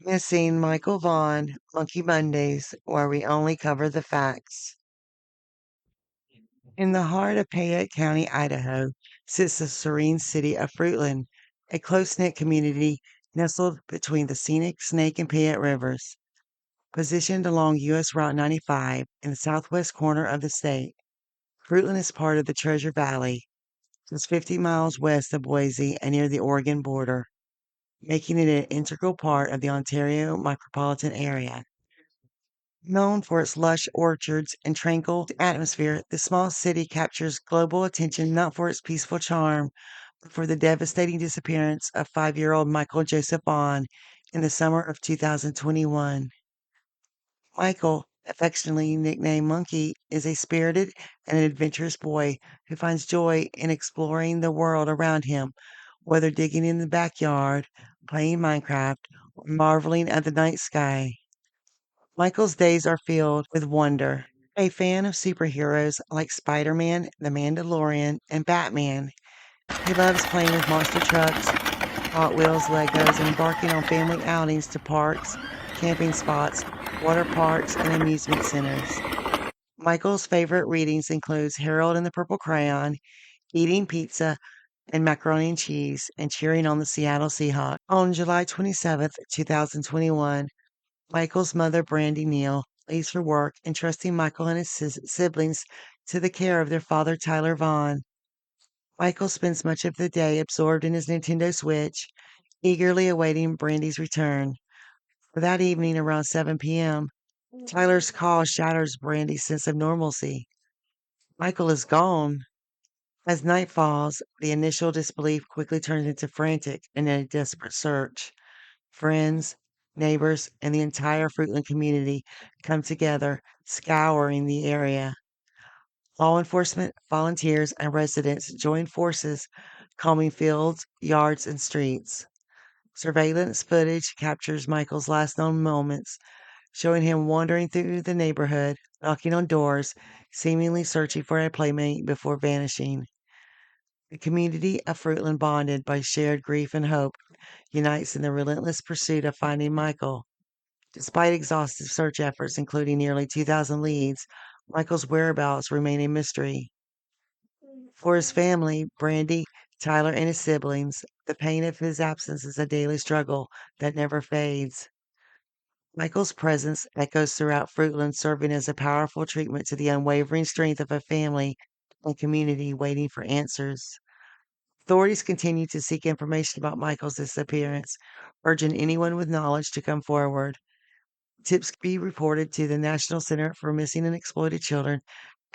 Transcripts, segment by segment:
Missing Michael Vaughan, Monkey Mondays, where we only cover the facts. In the heart of Payette County, Idaho, sits the serene city of Fruitland, a close-knit community nestled between the scenic Snake and Payette rivers. Positioned along U.S. Route 95 in the southwest corner of the state, Fruitland is part of the Treasure Valley, just 50 miles west of Boise and near the Oregon border, making it an integral part of the Ontario micropolitan area. Known for its lush orchards and tranquil atmosphere, the small city captures global attention not for its peaceful charm, but for the devastating disappearance of 5-year-old MichaelJosephVaughan in the summer of 2021. Michael, affectionately nicknamed Monkey, is a spirited and adventurous boy who finds joy in exploring the world around him, whether digging in the backyard, playing Minecraft, or marveling at the night sky. Michael's days are filled with wonder. A fan of superheroes like Spider-Man, The Mandalorian, and Batman, he loves playing with monster trucks, Hot Wheels, Legos, and embarking on family outings to parks, camping spots, water parks, and amusement centers. Michael's favorite readings includes Harold and the Purple Crayon, eating pizza and macaroni and cheese, and cheering on the Seattle Seahawks. On July 27th, 2021, Michael's mother, Brandineal, leaves for work, entrusting Michael and his siblings to the care of their father, Tyler Vaughan. Michael spends much of the day absorbed in his Nintendo Switch, eagerly awaiting Brandy's return. For that evening around 7 p.m., Tyler's call shatters Brandy's sense of normalcy. Michael is gone. As night falls, the initial disbelief quickly turns into frantic and a desperate search. Friends, neighbors, and the entire Fruitland community come together, scouring the area. Law enforcement, volunteers, and residents join forces, combing fields, yards, and streets. Surveillance footage captures Michael's last known moments, showing him wandering through the neighborhood, knocking on doors, seemingly searching for a playmate before vanishing. The community of Fruitland, bonded by shared grief and hope, unites in the relentless pursuit of finding Michael. Despite exhaustive search efforts, including nearly 2,000 leads, Michael's whereabouts remain a mystery. For his family, Brandy, Tyler, and his siblings, the pain of his absence is a daily struggle that never fades. Michael's presence echoes throughout Fruitland, serving as a powerful treatment to the unwavering strength of a family and community waiting for answers. Authorities continue to seek information about Michael's disappearance, urging anyone with knowledge to come forward. Tips be reported to the National Center for Missing and Exploited Children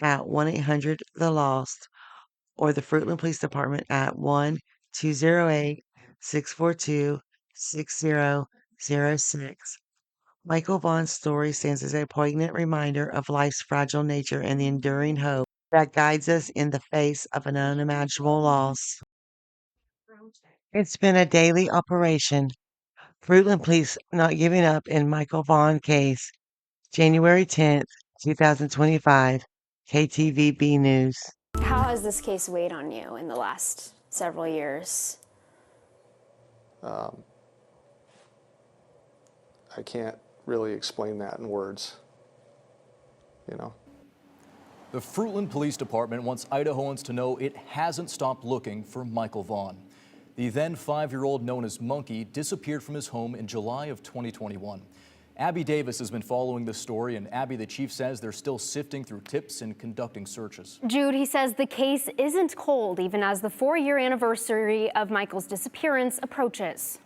at 1-800-THE-LOST or the Fruitland Police Department at 1-208-642-6006. Michael Vaughan's story stands as a poignant reminder of life's fragile nature and the enduring hope that guides us in the face of an unimaginable loss. It's been a daily operation. Fruitland Police not giving up in Michael Vaughan case. January 10th, 2025. KTVB News. How has this case weighed on you in the last several years? I can't really explain that in words, you know. The Fruitland Police Department wants Idahoans to know it hasn't stopped looking for Michael Vaughan. The then 5-year-old known as Monkey disappeared from his home in July of 2021. Abby Davis has been following this story, and Abby, the chief, says they're still sifting through tips and conducting searches. Jude, he says the case isn't cold even as the 4-year anniversary of Michael's disappearance approaches.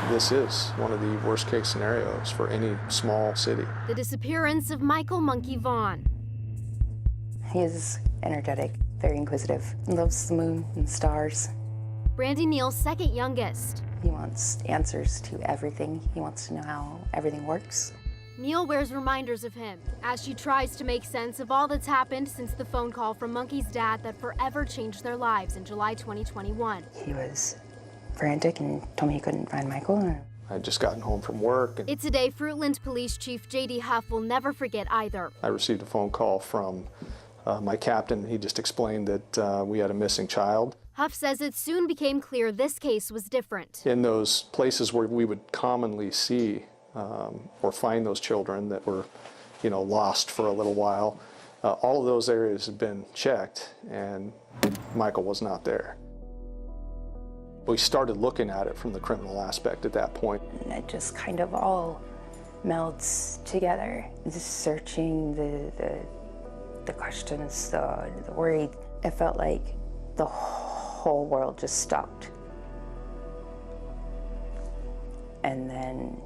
This is one of the worst case scenarios for any small city. The disappearance of Michael Monkey Vaughan. He is energetic, very inquisitive, loves the moon and stars. Brandineal's second youngest. He wants answers to everything. He wants to know how everything works. Neil wears reminders of him as she tries to make sense of all that's happened since the phone call from Monkey's dad that forever changed their lives in July 2021. He was frantic and told me he couldn't find Michael. I'd just gotten home from work. It's a day Fruitland Police Chief J.D. Huff will never forget either. I received a phone call from my captain. He just explained that we had a missing child. Huff says it soon became clear this case was different. In those places where we would commonly see or find those children that were, lost for a little while, all of those areas had been checked, and Michael was not there. We started looking at it from the criminal aspect at that point. And it just kind of all melts together. Just searching, the questions, the worry. It felt like the whole world just stopped. And then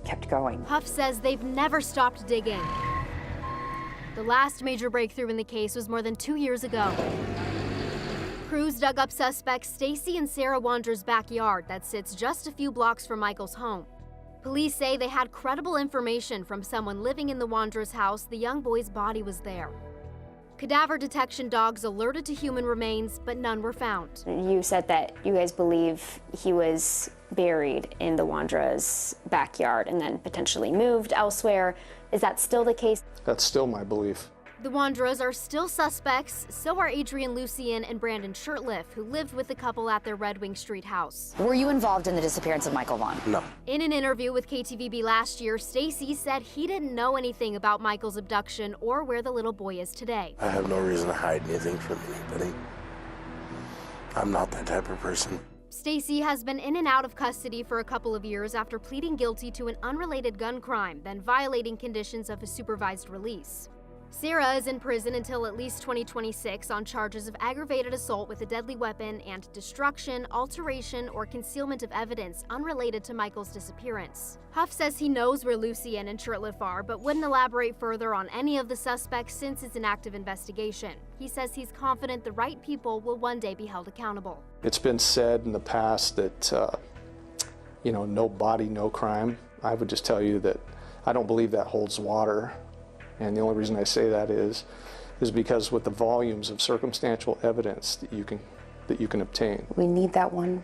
kept going. Huff says they've never stopped digging. The last major breakthrough in the case was more than 2 years ago. Crews dug up suspects Stacy and Sarawondra's backyard that sits just a few blocks from Michael's home. Police say they had credible information from someone living in the Wondra's house the young boy's body was there. Cadaver detection dogs alerted to human remains, but none were found. You said that you guys believe he was buried in the Wondra's backyard and then potentially moved elsewhere. Is that still the case? That's still my belief. The Wondras are still suspects, so are Adrienlucienne and Brandonshirtliff, who lived with the couple at their Red Wing Street house. Were you involved in the disappearance of Michael Vaughan? No. In an interview with KTVB last year, Stacy said he didn't know anything about Michael's abduction or where the little boy is today. I have no reason to hide anything from anybody. I'm not that type of person. Stacy has been in and out of custody for a couple of years after pleading guilty to an unrelated gun crime, then violating conditions of his supervised release. Sarah is in prison until at least 2026 on charges of aggravated assault with a deadly weapon and destruction, alteration, or concealment of evidence unrelated to Michael's disappearance. Huff says he knows where Lucienne and Shirtliff are, but wouldn't elaborate further on any of the suspects since it's an active investigation. He says he's confident the right people will one day be held accountable. It's been said in the past that, no body, no crime. I would just tell you that I don't believe that holds water. And the only reason I say that is because with the volumes of circumstantial evidence that you can obtain. We need that one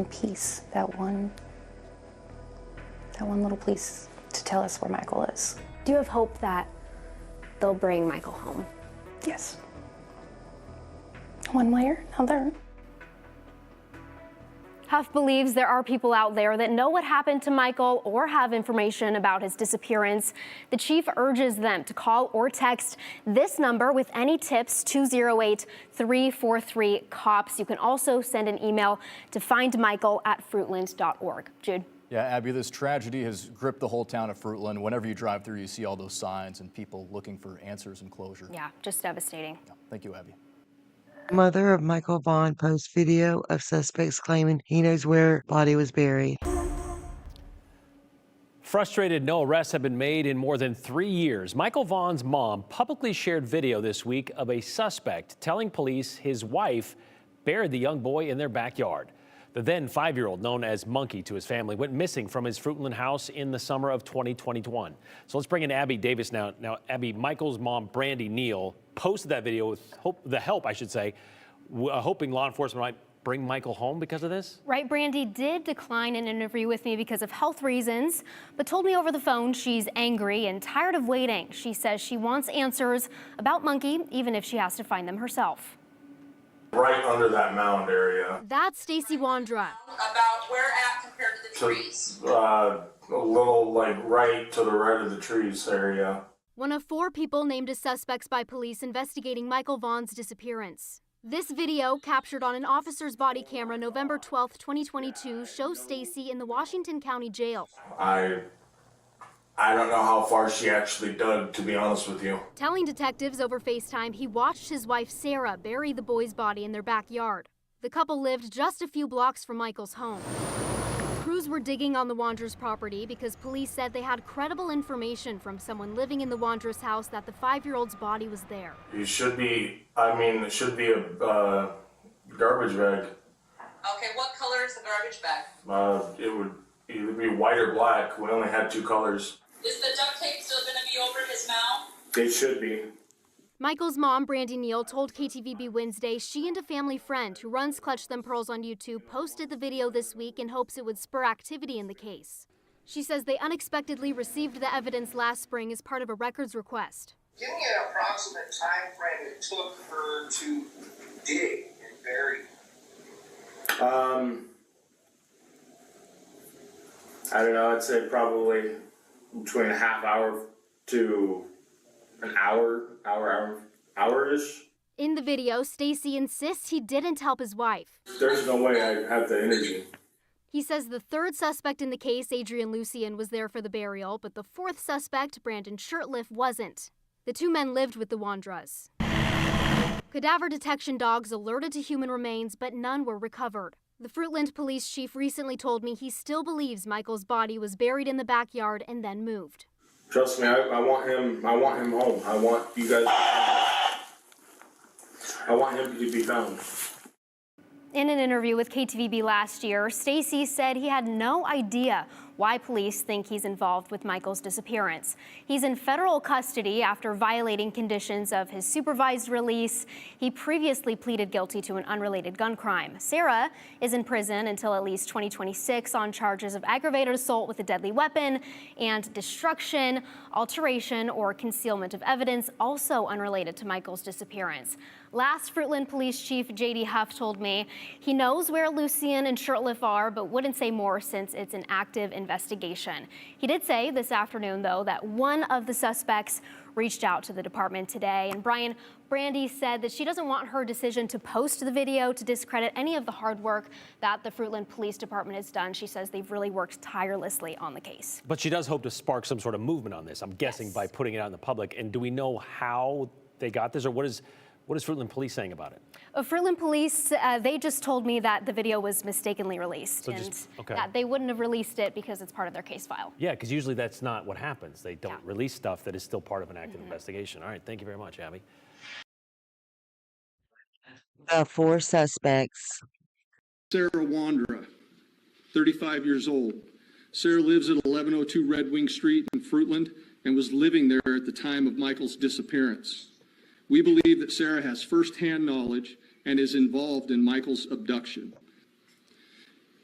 piece, that one little piece to tell us where Michael is. Do you have hope that they'll bring Michael home? Yes. One way or another. Huff believes there are people out there that know what happened to Michael or have information about his disappearance. The chief urges them to call or text this number with any tips, 208-343-COPS. You can also send an email to findmichael@fruitland.org. Jude. Yeah, Abby, this tragedy has gripped the whole town of Fruitland. Whenever you drive through, you see all those signs and people looking for answers and closure. Yeah, just devastating. Yeah, thank you, Abby. Mother of Michael Vaughan posts video of suspects claiming he knows where body was buried. Frustrated no arrests have been made in more than 3 years. Michael Vaughan's mom publicly shared video this week of a suspect telling police his wife buried the young boy in their backyard. The then 5-year-old, known as Monkey to his family, went missing from his Fruitland house in the summer of 2021. So let's bring in Abby Davis now. Now, Abby, Michael's mom, Brandineal, posted that video with hoping law enforcement might bring Michael home because of this? Right, Brandy did decline an interview with me because of health reasons, but told me over the phone she's angry and tired of waiting. She says she wants answers about Monkey, even if she has to find them herself. Right under that mound area. That's Staceywondra. About where at compared to the trees? A little right to the right of the trees area. One of 4 people named as suspects by police investigating Michael Vaughan's disappearance. This video, captured on an officer's body camera November 12th, 2022, shows Stacy in the Washington County Jail. I don't know how far she actually dug, to be honest with you. Telling detectives over FaceTime he watched his wife Sarah bury the boy's body in their backyard. The couple lived just a few blocks from Michael's home. Crews were digging on the Wondra's property because police said they had credible information from someone living in the Wondra's house that the 5-year-old's body was there. It should be a garbage bag. Okay, what color is the garbage bag? It would either be white or black. We only had 2 colors. Is the duct tape still going to be over his mouth? It should be. Michael's mom, Brandineal, told KTVB Wednesday she and a family friend who runs Clutch Them Pearls on YouTube posted the video this week in hopes it would spur activity in the case. She says they unexpectedly received the evidence last spring as part of a records request. Give me an approximate time frame it took her to dig and buried? I don't know, I'd say probably between a half hour to an hour-ish. In the video, Stacy insists he didn't help his wife. There's no way I have the energy. He says the third suspect in the case, Adrienlucien, was there for the burial, but the fourth suspect, Brandonshirtliff, wasn't. The two men lived with the Wondras. Cadaver detection dogs alerted to human remains, but none were recovered. The Fruitland police chief recently told me he still believes Michael's body was buried in the backyard and then moved. Trust me, I want him home. I want you guys I want him to be found. In an interview with KTVB last year, Stacy said he had no idea why police think he's involved with Michael's disappearance. He's in federal custody after violating conditions of his supervised release. He previously pleaded guilty to an unrelated gun crime. Sarah is in prison until at least 2026 on charges of aggravated assault with a deadly weapon and destruction, alteration, or concealment of evidence, also unrelated to Michael's disappearance. Last Fruitland Police Chief J.D. Huff told me he knows where Lucien and Shurtliff are, but wouldn't say more since it's an active investigation. He did say this afternoon, though, that one of the suspects reached out to the department today. And Brandy said that she doesn't want her decision to post the video to discredit any of the hard work that the Fruitland Police Department has done. She says they've really worked tirelessly on the case. But she does hope to spark some sort of movement on this, I'm guessing, by putting it out in the public. And do we know how they got this, or what is Fruitland Police saying about it? Fruitland Police, they just told me that the video was mistakenly released, So and okay. that they wouldn't have released it because it's part of their case file. Yeah, because usually that's not what happens. They don't release stuff that is still part of an active investigation. All right, thank you very much, Abby. The four suspects. Sarawondra, 35 years old. Sarah lives at 1102 Red Wing Street in Fruitland and was living there at the time of Michael's disappearance. We believe that Sarah has firsthand knowledge and is involved in Michael's abduction.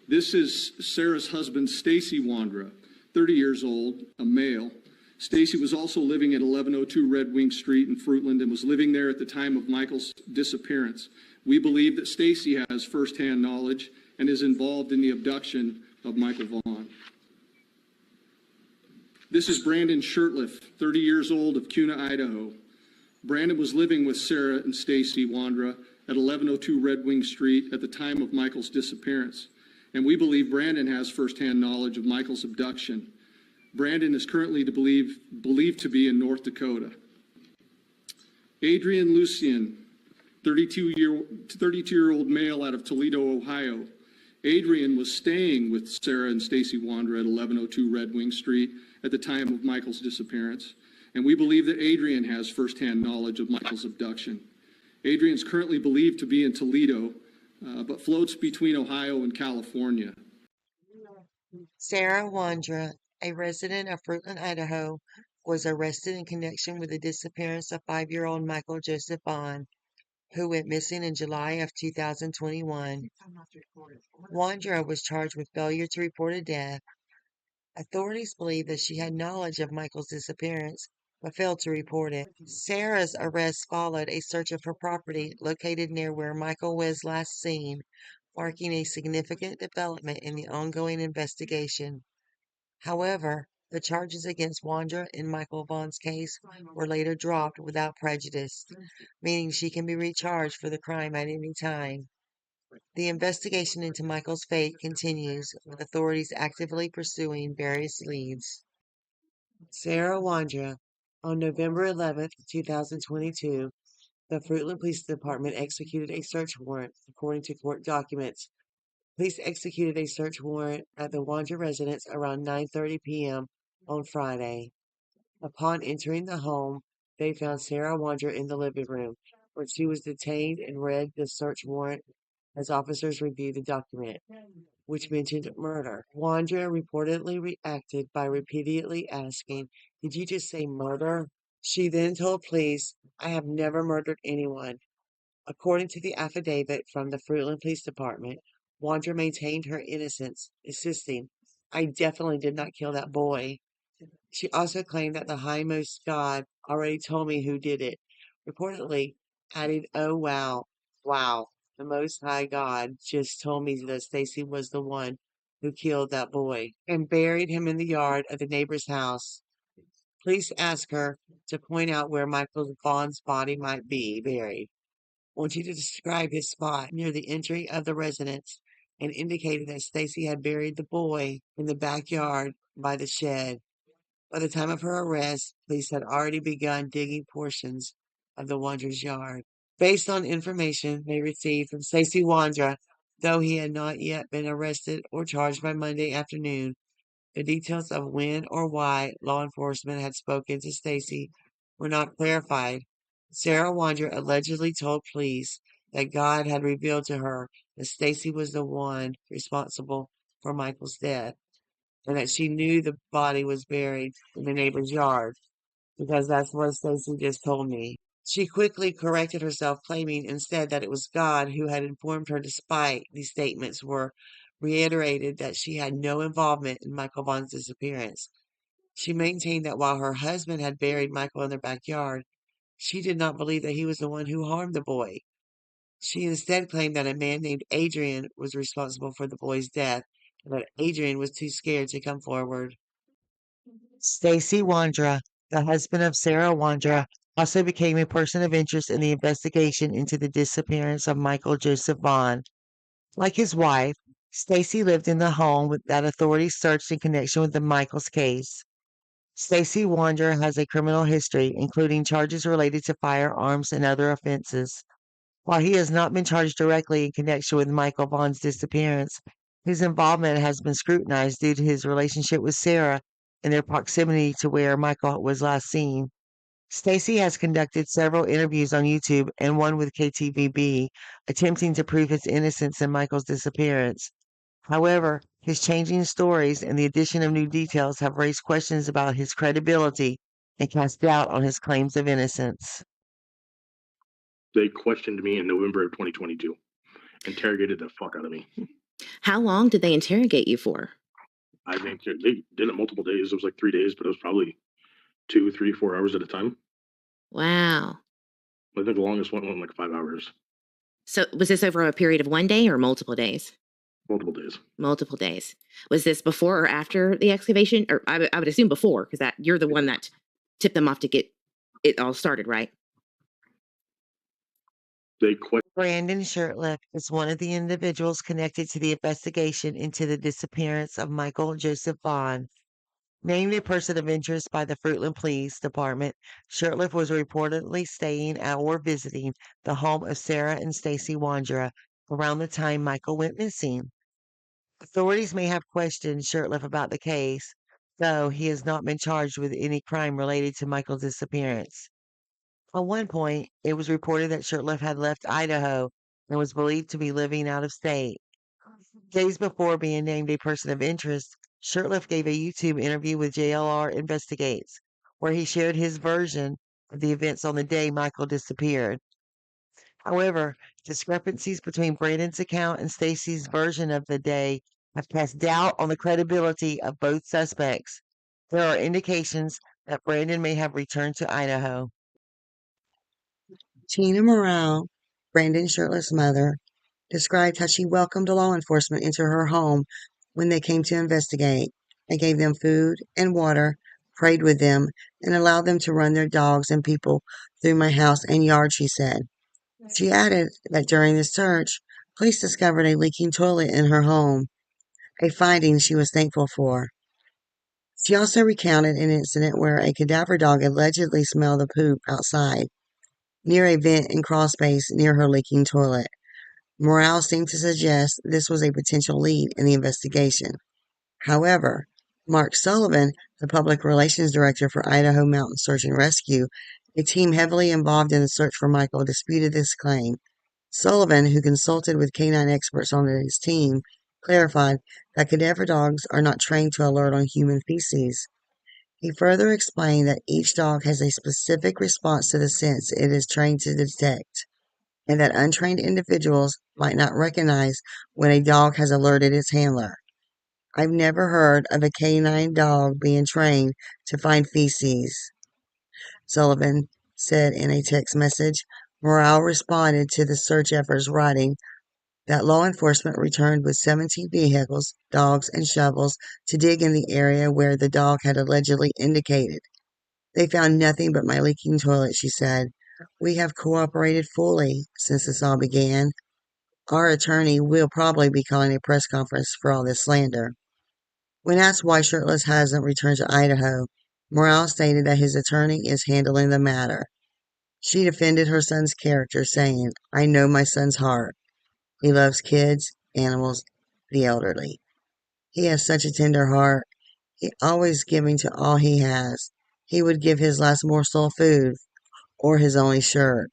This is Sarah's husband, Staceywondra, 30 years old, a male. Stacy was also living at 1102 Red Wing Street in Fruitland and was living there at the time of Michael's disappearance. We believe that Stacy has firsthand knowledge and is involved in the abduction of Michael Vaughan. This is Brandonshirtliff, 30 years old, of k2u, Idaho. Brandon was living with Sarah and Staceywondra at 1102 Red Wing Street at the time of Michael's disappearance, and we believe Brandon has firsthand knowledge of Michael's abduction. Brandon is currently believed to be in North Dakota. Adrienluciennetemple, 32-year-old male out of Toledo, Ohio. Adrian was staying with Sarah and Staceywondra at 1102 Red Wing Street at the time of Michael's disappearance, and we believe that Adrian has firsthand knowledge of Michael's abduction. Adrian is currently believed to be in Toledo, but floats between Ohio and California. Sarawondra, a resident of Fruitland, Idaho, was arrested in connection with the disappearance of 5-year-old MichaelJosephVaughan, who went missing in July of 2021. Wondra was charged with failure to report a death. Authorities believe that she had knowledge of Michael's disappearance, but failed to report it. Sarah's arrest followed a search of her property located near where Michael was last seen, marking a significant development in the ongoing investigation. However, the charges against Wondra in Michael Vaughan's case were later dropped without prejudice, meaning she can be recharged for the crime at any time. The investigation into Michael's fate continues, with authorities actively pursuing various leads. Sarawondra. On November 11, 2022, the Fruitland Police Department executed a search warrant, according to court documents. Police executed a search warrant at the Wondra residence around 9:30 p.m. on Friday. Upon entering the home, they found Sarawondra in the living room, where she was detained and read the search warrant as officers reviewed the document, which mentioned murder. Wondra reportedly reacted by repeatedly asking, "Did you just say murder?" She then told police, "I have never murdered anyone." According to the affidavit from the Fruitland Police Department, Wondra maintained her innocence, insisting, "I definitely did not kill that boy." She also claimed that the highmost God already told me who did it, reportedly adding, "Oh wow, wow." The Most High God just told me that Stacy was the one who killed that boy and buried him in the yard of the neighbor's house. Please ask her to point out where Michael Vaughan's body might be buried. I want you to describe his spot near the entry of the residence and indicated that Stacy had buried the boy in the backyard by the shed. By the time of her arrest, police had already begun digging portions of the Wandra's yard. Based on information they received from Staceywondra, though he had not yet been arrested or charged by Monday afternoon, the details of when or why law enforcement had spoken to Stacy were not clarified. Sarawondra allegedly told police that God had revealed to her that Stacy was the one responsible for Michael's death, and that she knew the body was buried in the neighbor's yard, because that's what Stacy just told me. She quickly corrected herself, claiming instead that it was God who had informed her, despite these statements were reiterated that she had no involvement in Michael Vaughan's disappearance. She maintained that while her husband had buried Michael in their backyard, she did not believe that he was the one who harmed the boy. She instead claimed that a man named Adrian was responsible for the boy's death, and that Adrian was too scared to come forward. Staceywondra, the husband of Sarawondra, also became a person of interest in the investigation into the disappearance of MichaelJosephVaughan. Like his wife, Stacy lived in the home that authorities searched in connection with the Michaels case. Staceywondra has a criminal history, including charges related to firearms and other offenses. While he has not been charged directly in connection with Michael Vaughan's disappearance, his involvement has been scrutinized due to his relationship with Sarah and their proximity to where Michael was last seen. Stacy has conducted several interviews on YouTube and one with ktvb, attempting to prove his innocence in Michael's disappearance. However, his changing stories and the addition of new details have raised questions about his credibility and cast doubt on his claims of innocence. They questioned me in November of 2022, interrogated the fuck out of me. How long did they interrogate you for? I think they did it multiple days. It was like 3 days, but it was probably 2, 3, 4 hours at a time. Wow. I think the longest one went like 5 hours. So was this over a period of 1 day or multiple days? Multiple days. Multiple days. Was this before or after the excavation? Or I would assume before, because that you're the one that tipped them off to get it all started, right? Brandonshirtliff is one of the individuals connected to the investigation into the disappearance of MichaelJosephVaughan. Named a person of interest by the Fruitland Police Department, Shirtliff was reportedly staying at or visiting the home of Sarah and Staceywondra around the time Michael went missing. Authorities may have questioned Shirtliff about the case, though he has not been charged with any crime related to Michael's disappearance. At one point, it was reported that Shirtliff had left Idaho and was believed to be living out of state. Days before being named a person of interest, Shirtliff gave a YouTube interview with JLR Investigates, where he shared his version of the events on the day Michael disappeared. However, discrepancies between Brandon's account and Stacy's version of the day have cast doubt on the credibility of both suspects. There are indications that Brandon may have returned to Idaho. Tina Morale, Brandonshirtliff's mother, described how she welcomed law enforcement into her home when they came to investigate. They gave them food and water, prayed with them, and allowed them to run their dogs and people through my house and yard, she said. She added that during the search, police discovered a leaking toilet in her home, a finding she was thankful for. She also recounted an incident where a cadaver dog allegedly smelled the poop outside, near a vent and crawl space near her leaking toilet. Morale seemed to suggest this was a potential lead in the investigation. However, Mark Sullivan, the public relations director for Idaho Mountain Search and Rescue, a team heavily involved in the search for Michael, disputed this claim. Sullivan, who consulted with canine experts on his team, clarified that cadaver dogs are not trained to alert on human feces. He further explained that each dog has a specific response to the scents it is trained to detect, and that untrained individuals might not recognize when a dog has alerted its handler. I've never heard of a canine dog being trained to find feces, Sullivan said in a text message. Morale responded to the search efforts, writing that law enforcement returned with 17 vehicles, dogs, and shovels to dig in the area where the dog had allegedly indicated. They found nothing but my leaking toilet, she said. We have cooperated fully since this all began. Our attorney will probably be calling a press conference for all this slander. When asked why Shirtless hasn't returned to Idaho, Morale stated that his attorney is handling the matter. She defended her son's character, saying, I know my son's heart. He loves kids, animals, the elderly. He has such a tender heart. He always giving to all he has. He would give his last morsel of food or his only shirt.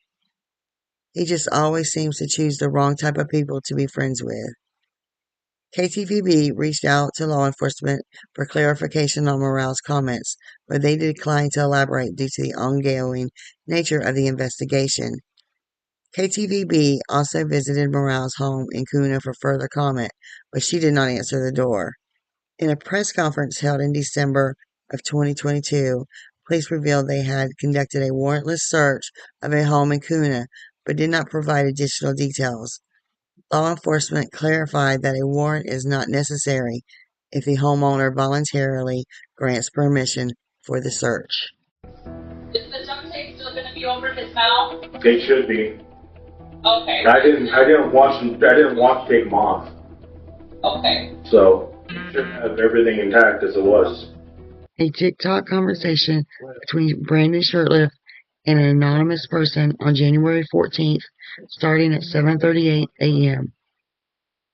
He just always seems to choose the wrong type of people to be friends with. KTVB reached out to law enforcement for clarification on Morale's comments, but they declined to elaborate due to the ongoing nature of the investigation. KTVB also visited Morale's home in Kuna for further comment, but she did not answer the door. In a press conference held in December of 2022, police revealed they had conducted a warrantless search of a home in Kuna, but did not provide additional details. Law enforcement clarified that a warrant is not necessary if the homeowner voluntarily grants permission for the search. Is the duct tape still going to be over his mouth? They should be. Okay. I didn't want to take them off. Okay. So you should have everything intact as it was. A TikTok conversation between Brandonshirtliff and an anonymous person on January 14th, starting at 7:38 a.m.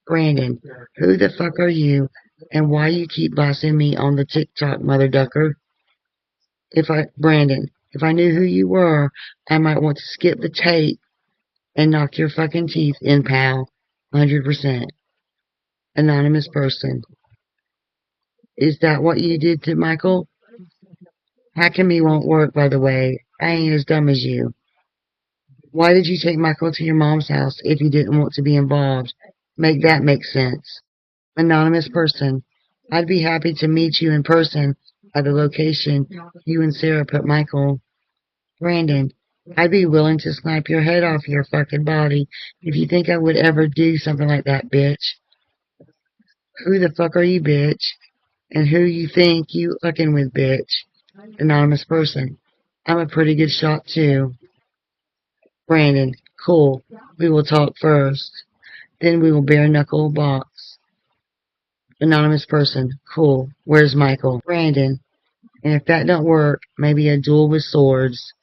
Brandon, who the fuck are you, and why you keep blasting me on the TikTok, mother ducker? Brandon, if I knew who you were, I might want to skip the tape and knock your fucking teeth in, pal. 100%. Anonymous person. Is that what you did to Michael? Hacking me won't work, by the way. I ain't as dumb as you. Why did you take Michael to your mom's house if you didn't want to be involved? Make that make sense. Anonymous person. I'd be happy to meet you in person at the location you and Sarah put Michael. Brandon, I'd be willing to snipe your head off your fucking body if you think I would ever do something like that, bitch. Who the fuck are you, bitch? And who you think you fucking with, bitch? Anonymous person. I'm a pretty good shot, too. Brandon, cool. We will talk first. Then we will bare knuckle box. Anonymous person. Cool. Where's Michael? Brandon. And if that don't work, maybe a duel with swords.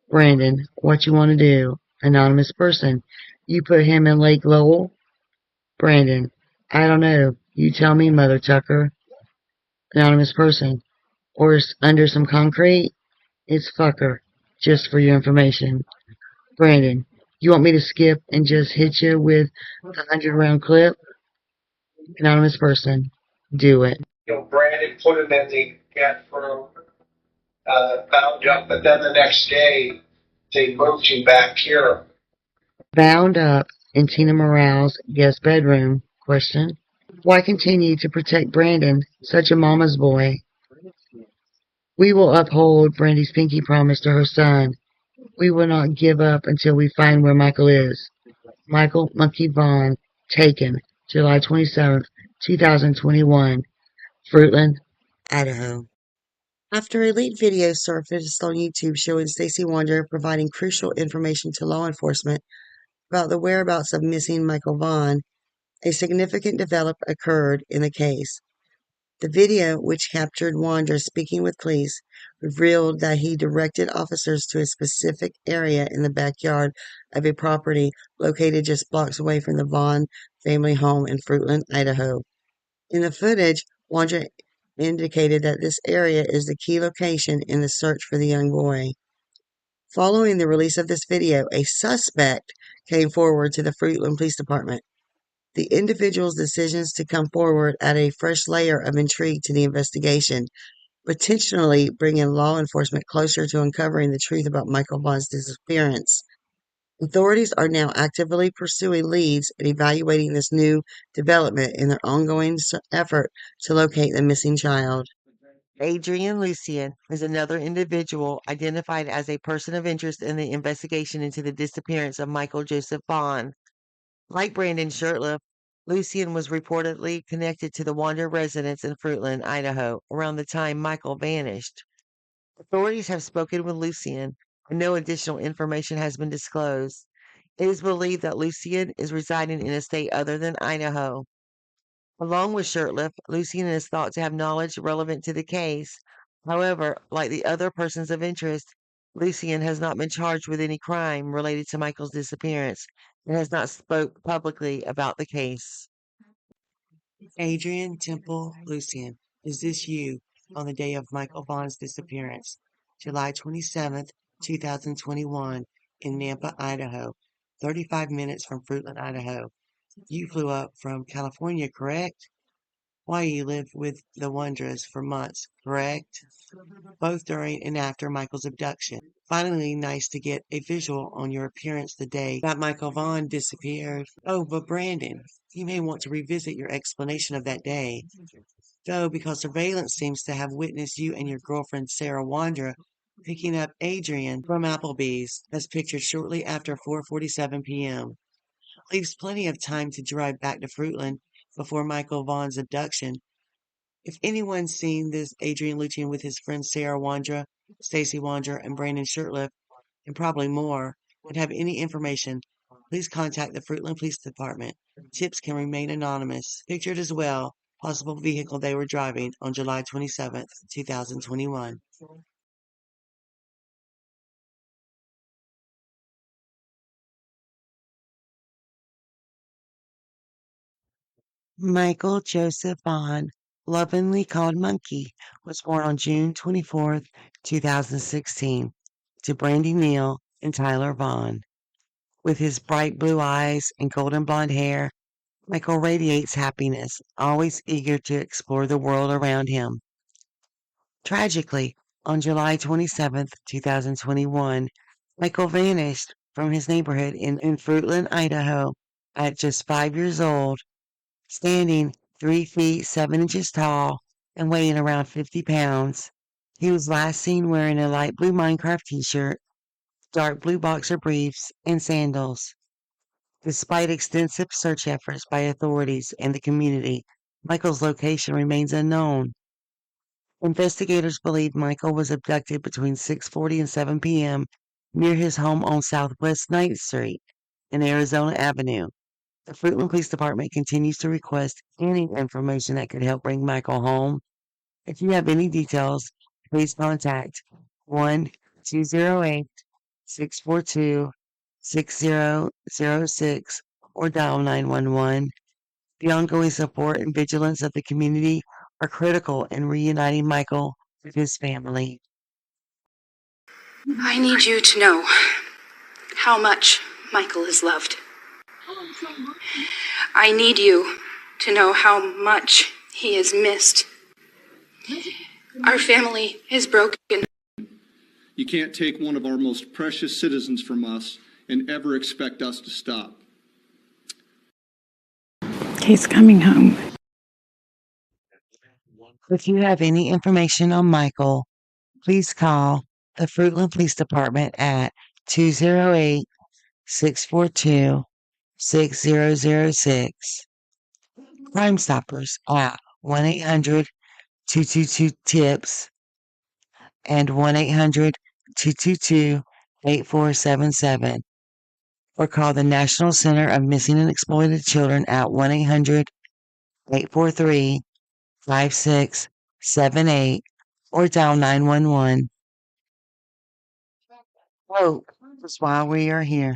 Brandon, what you want to do? Anonymous person. You put him in Lake Lowell? Brandon. I don't know. You tell me, Mother Tucker. Anonymous person. Or under some concrete? It's fucker. Just for your information. Brandon, you want me to skip and just hit you with the 100-round clip? Anonymous person. Do it. Brandon put him in the get room, bound up, but then the next day they moved him back here. Bound up in Tina Morale's guest bedroom? Question. Why continue to protect Brandon, such a mama's boy? We will uphold Brandy's pinky promise to her son. We will not give up until we find where Michael is. Michael Monkey Vaughan, taken, July 27th, 2021, Fruitland, Idaho. After a leaked video surfaced on YouTube showing Staceywondra providing crucial information to law enforcement about the whereabouts of missing Michael Vaughan, a significant development occurred in the case. The video, which captured Wondra speaking with police, revealed that he directed officers to a specific area in the backyard of a property located just blocks away from the Vaughan family home in Fruitland, Idaho. In the footage, Wondra indicated that this area is the key location in the search for the young boy. Following the release of this video, a suspect came forward to the Fruitland Police Department. The individual's decisions to come forward add a fresh layer of intrigue to the investigation, potentially bringing law enforcement closer to uncovering the truth about Michael Vaughan's disappearance. Authorities are now actively pursuing leads and evaluating this new development in their ongoing effort to locate the missing child. Adrian Lucien is another individual identified as a person of interest in the investigation into the disappearance of Michael Joseph Vaughan. Like Brandonshirtliff, Lucien was reportedly connected to the Wondra residence in Fruitland, Idaho, around the time Michael vanished. Authorities have spoken with Lucien, and no additional information has been disclosed. It is believed that Lucien is residing in a state other than Idaho. Along with Shirtliff, Lucien is thought to have knowledge relevant to the case. However, like the other persons of interest, Lucien has not been charged with any crime related to Michael's disappearance and has not spoke publicly about the case. Adrientemple Lucien, is this you on the day of Michael Vaughan's disappearance, July 27th, 2021, in Nampa, Idaho, 35 minutes from Fruitland, Idaho. You flew up from California, correct? Why, you lived with the Wondras for months, correct? Both during and after Michael's abduction. Finally, nice to get a visual on your appearance the day that Michael Vaughan disappeared. Oh, but Brandon, you may want to revisit your explanation of that day. Though, because surveillance seems to have witnessed you and your girlfriend Sarahwondra picking up Adrian from Applebee's, as pictured shortly after 4:47 p.m. Leaves plenty of time to drive back to Fruitland before Michael Vaughan's abduction. If anyone's seen this Adrian Lucien with his friends Sarahwondra, Staceywondra, and Brandonshirtliff, and probably more, and have any information, please contact the Fruitland Police Department. Tips can remain anonymous. Pictured as well, possible vehicle they were driving on July 27th, 2021. Michael Joseph Vaughan, lovingly called Monkey, was born on June 24th, 2016, to Brandineal and Tyler Vaughan. With his bright blue eyes and golden blonde hair, Michael radiates happiness, always eager to explore the world around him. Tragically, on July 27th, 2021, Michael vanished from his neighborhood in Fruitland, Idaho, at just 5 years old, standing 3 feet 7 inches tall and weighing around 50 pounds. He was last seen wearing a light blue Minecraft t-shirt, dark blue boxer briefs, and sandals. Despite extensive search efforts by authorities and the community, Michael's location remains unknown. Investigators believe Michael was abducted between 6:40 and 7 p.m. near his home on Southwest 9th Street and Arizona Avenue. The Fruitland Police Department continues to request any information that could help bring Michael home. If you have any details, please contact 1-208-642-6006 or dial 911. The ongoing support and vigilance of the community are critical in reuniting Michael with his family. I need you to know how much Michael is loved. I need you to know how much he is missed. Our family is broken. You can't take one of our most precious citizens from us and ever expect us to stop. He's coming home. If you have any information on Michael, please call the Fruitland Police Department at 208-642-6006. Crime Stoppers at 1-800-222-TIPS and 1-800-222-8477. Or call the National Center of Missing and Exploited Children at 1-800-843-5678 or dial 911. Hope is why we are here.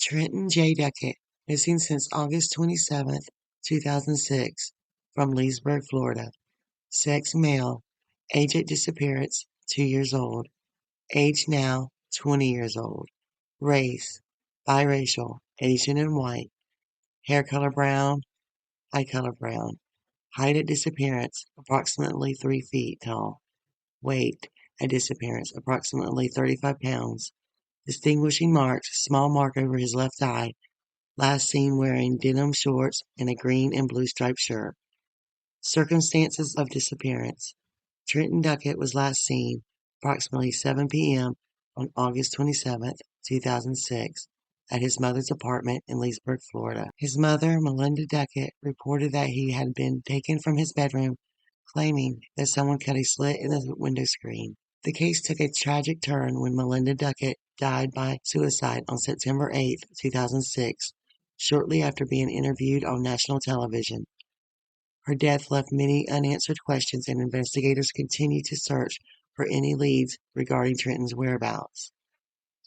Trenton J. Duckett, missing since August 27th, 2006, from Leesburg, Florida. Sex male, age at disappearance 2 years old, age now 20 years old. Race, biracial, Asian and white. Hair color brown, eye color brown. Height at disappearance, approximately 3 feet tall. Weight, a disappearance, approximately 35 pounds. Distinguishing marks, small mark over his left eye, last seen wearing denim shorts and a green and blue striped shirt. Circumstances of disappearance. Trenton Duckett was last seen approximately 7 p.m. on August 27, 2006, at his mother's apartment in Leesburg, Florida. His mother, Melinda Duckett, reported that he had been taken from his bedroom, claiming that someone cut a slit in the window screen. The case took a tragic turn when Melinda Duckett died by suicide on September 8, 2006, shortly after being interviewed on national television. Her death left many unanswered questions, and investigators continue to search for any leads regarding Trenton's whereabouts.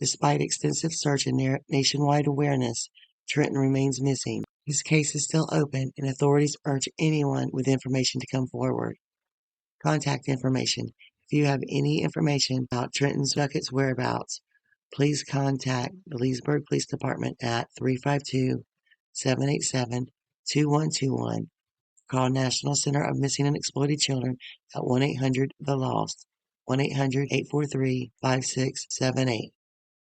Despite extensive search and nationwide awareness, Trenton remains missing. His case is still open, and authorities urge anyone with information to come forward. Contact information. If you have any information about Trenton Duckett's whereabouts, please contact the Leesburg Police Department at 352-787-2121. Call National Center of Missing and Exploited Children at 1-800-THE-LOST, 1-800-843-5678.